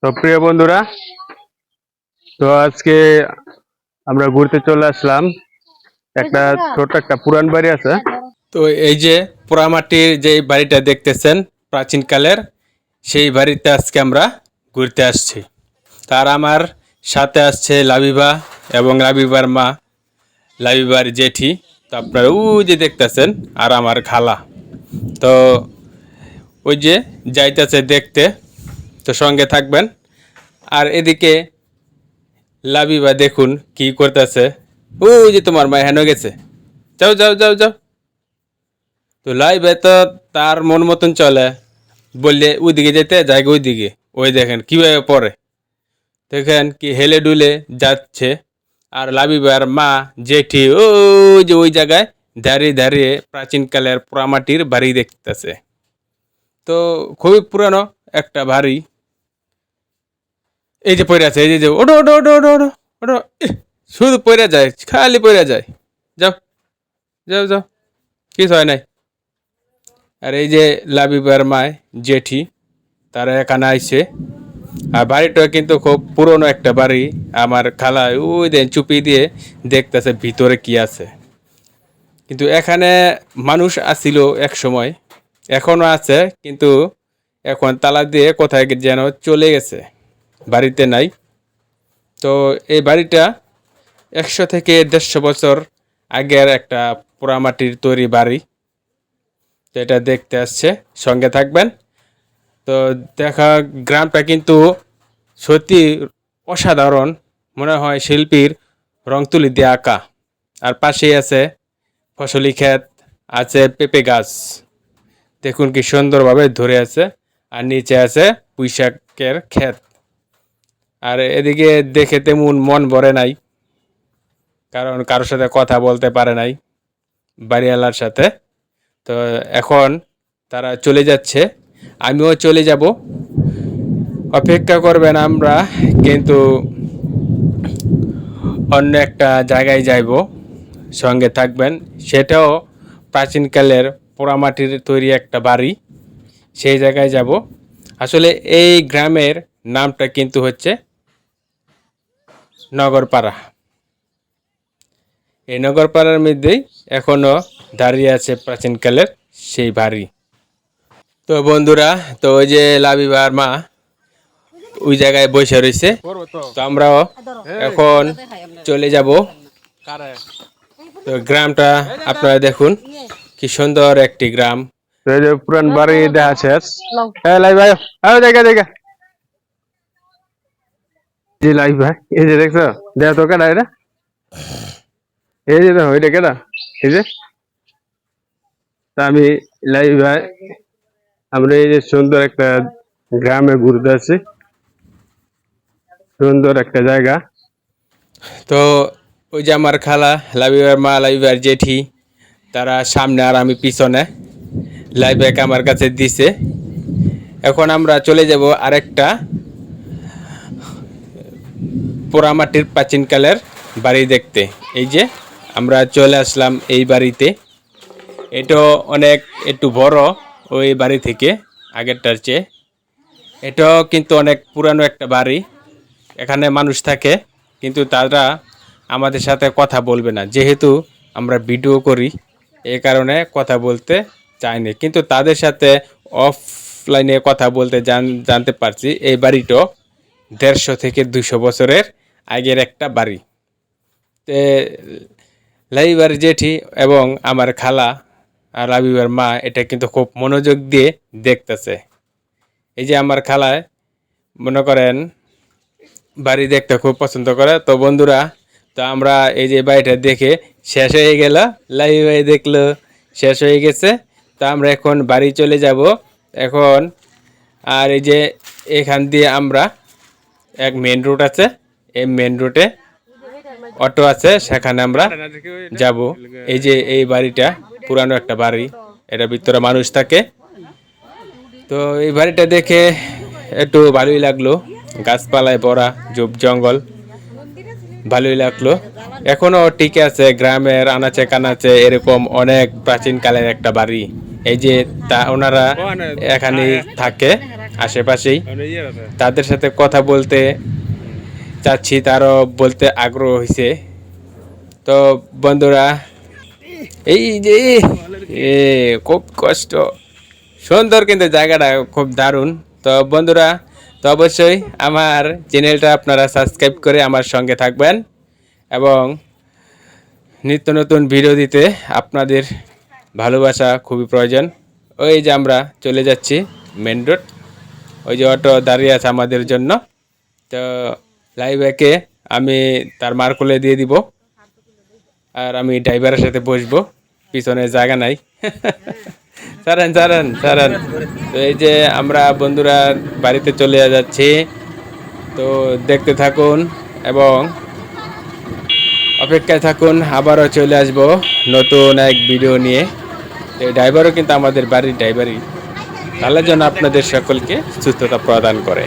তো প্রিয় বন্ধুরা, তো আজকে আমরা ঘুরতে চলে আসলাম। একটা ছোট একটা পুরান বাড়ি আছে। তো এই যে পোড়ামাটির যে বাড়িটা দেখতেছেন প্রাচীনকালের, সেই বাড়িতে আজকে আমরা ঘুরতে আসছি। তার আমার সাথে আসছে লাবিবা এবং লাবিবার মা, লাবিবার জেঠি। তো আপনারা ওই যে দেখতেছেন, আর আমার খালা। তো ওই যে যাইতেছে দেখতে, তো সঙ্গে থাকবেন। আর এদিকে লাবিবা দেখুন কি করতেছে। ওই যে তোমার মা হেন গেছে, যাও যাও যাও যাও। তো লাইভে তো তার মন মতন চলে, বললে ওইদিকে যেতে জায়গা ওইদিকে। ওই দেখেন কীভাবে পড়ে, দেখেন কি হেলে ডুলে যাচ্ছে। আর লাবিবার মা জেঠি ওই যে ওই জায়গায় দাঁড়িয়ে দাঁড়িয়ে প্রাচীনকালের পোড়ামাটির বাড়ি দেখতেছে। তো খুবই পুরানো একটা বাড়ি। এই যে পড়ে আছে, এই যে ওটো ওটো ওটো ওটো ওটো ওটো, শুধু পড়ে যায়, খালি পড়ে যায়। যাও যাও যাও, কিছু হয় নাই। আর এই যে লাবিবার মায় জেঠি, তারা এখানে আইছে। আর বাড়িটা কিন্তু খুব পুরনো একটা বাড়ি। আমার খালা ওই দেন চুপি দিয়ে দেখতেছে ভিতরে কি আছে। কিন্তু এখানে মানুষ আসিল এক সময়, এখনো আছে, কিন্তু এখন তালা দিয়ে কোথায় যেন চলে গেছে, বাড়িতে নাই। তো এই বাড়িটা 100 থেকে 150 বছর আগের একটা পোড়ামাটির তৈরি বাড়ি। তো এটা দেখতে আসছে, সঙ্গে থাকবেন। তো দেখা গ্রামটা কিন্তু সত্যি অসাধারণ, মনে হয় শিল্পীর রং তুলি দিয়ে আঁকা। আর পাশেই আছে ফসলি ক্ষেত, আছে পেঁপে গাছ, দেখুন কি সুন্দরভাবে ধরে আছে। আর নিচে আছে পুঁইশাকের ক্ষেত। আর এদিকে দেখে তেমন মন ভরে নাই, কারণ কারোর সাথে কথা বলতে পারে নাই বাড়িওয়ালার সাথে। তো এখন তারা চলে যাচ্ছে, আমিও চলে যাব। অপেক্ষা করবেন আমরা, কিন্তু অন্য একটা জায়গায় যাইব, সঙ্গে থাকবেন। সেটাও প্রাচীনকালের পোড়ামাটির তৈরি একটা বাড়ি, সেই জায়গায় যাব। আসলে এই গ্রামের নামটা কিন্তু হচ্ছে নগরপাড়া। এই নগরপাড়ার মধ্যেই এখনো দাঁড়িয়ে আছে প্রাচীনকালের সেই বাড়ি। তো বন্ধুরা, তো ওই যে লাবিবার মা ওই জায়গায় বসে রয়েছে। তো আমরাও এখন চলে যাব। তো গ্রামটা আপনারা দেখুন, কি সুন্দর একটি গ্রাম। তো এই যে পুরান বাড়ি দেখা শেষ। হ্যাঁ লাই ভাই, হ্যাঁ দেখা দেখা জি লাই ভাই, এই যে দেখছো, দেখ তো কেডা এটা, এই যে দেখো এটা কেডা, এই যে তা আমি লাই ভাই, আমরা এই যে সুন্দর একটা গ্রামে ঘুরতে আছি। সুন্দর একটা জায়গা। তো ওই যে আমার খালা, লাবিবার মা, লাবিবার জেঠি, তারা সামনে আর আমি পিছনে। লাইব্যাগ আমার কাছে দিছে। এখন আমরা চলে যাব আরেকটা পোড়ামাটির প্রাচীনকালের বাড়ি দেখতে। এই যে আমরা চলে আসলাম এই বাড়িতে। এটা অনেক একটু বড় ওই বাড়ি থেকে, আগেরটার চেয়ে। এটাও কিন্তু অনেক পুরানো একটা বাড়ি। এখানে মানুষ থাকে, কিন্তু তারা আমাদের সাথে কথা বলবে না, যেহেতু আমরা ভিডিও করি, এই কারণে কথা বলতে চায়নি। কিন্তু তাদের সাথে অফলাইনে কথা বলতে জানতে পারছি এই বাড়িটা 150 থেকে 200 বছরের আগের একটা বাড়ি। তে লাবিবার জেঠি এবং আমার খালা আর লাবিবার মা এটা কিন্তু খুব মনোযোগ দিয়ে দেখতেছে। এই যে আমার খালায় মনে করেন বাড়ি দেখতে খুব পছন্দ করে। তো বন্ধুরা, তো আমরা এই যে বাড়িটা দেখে শেষ হয়ে গেল, লাইভ ভাই দেখলো শেষ হয়ে গেছে। তো আমরা এখন বাড়ি চলে যাব এখন। আর এই যে এখান দিয়ে আমরা এক মেন রোড আছে, এই মেন রোডে অটো আছে, সেখানে আমরা যাব। এই যে এই বাড়িটা পুরানো একটা বাড়ি, এটার ভিতরে মানুষ থাকে। তো এই বাড়িটা দেখে একটু ভালোই লাগলো, গাছপালায় ভরা, ঝোপ জঙ্গল, ভালোই লাগলো। এখনো টিকে আছে, গ্রামের আনাচে কানাচে এরকম অনেক প্রাচীন কালের একটা বাড়ি। এই যে তা ওনারা এখানে থাকে। আশেপাশেই, তাদের সাথে কথা বলতে চাচ্ছি, তারও বলতে আগ্রহ হয়েছে। তো বন্ধুরা, এই যে খুব কষ্ট, সুন্দর কিন্তু জায়গাটা খুব দারুণ। তো বন্ধুরা, তো অবশ্যই আমার চ্যানেলটা আপনারা সাবস্ক্রাইব করে আমার সঙ্গে থাকবেন এবং নিত্য নতুন ভিডিও দিতে আপনাদের ভালোবাসা খুবই প্রয়োজন। ওই যে আমরা চলে যাচ্ছি মেন রোড, ওই যে অটো দাঁড়িয়ে আছে আমাদের জন্য। তো লাইব্যাকে আমি তার মার্কুলে দিয়ে দিব, আর আমি ড্রাইভারের সাথে বসবো, পিছনে জায়গা নাই। সারান সারান সারান। তো এই যে আমরা বন্ধুরা বাড়িতে চলে যাচ্ছি, তো দেখতে থাকুন এবং অপেক্ষায় থাকুন, আবারও চলে আসবো নতুন এক ভিডিও নিয়ে। এই ড্রাইভারও কিন্তু আমাদের বাড়ির ড্রাইভারই, তাহলে যেন আপনাদের সকলকে সুস্থতা প্রদান করে।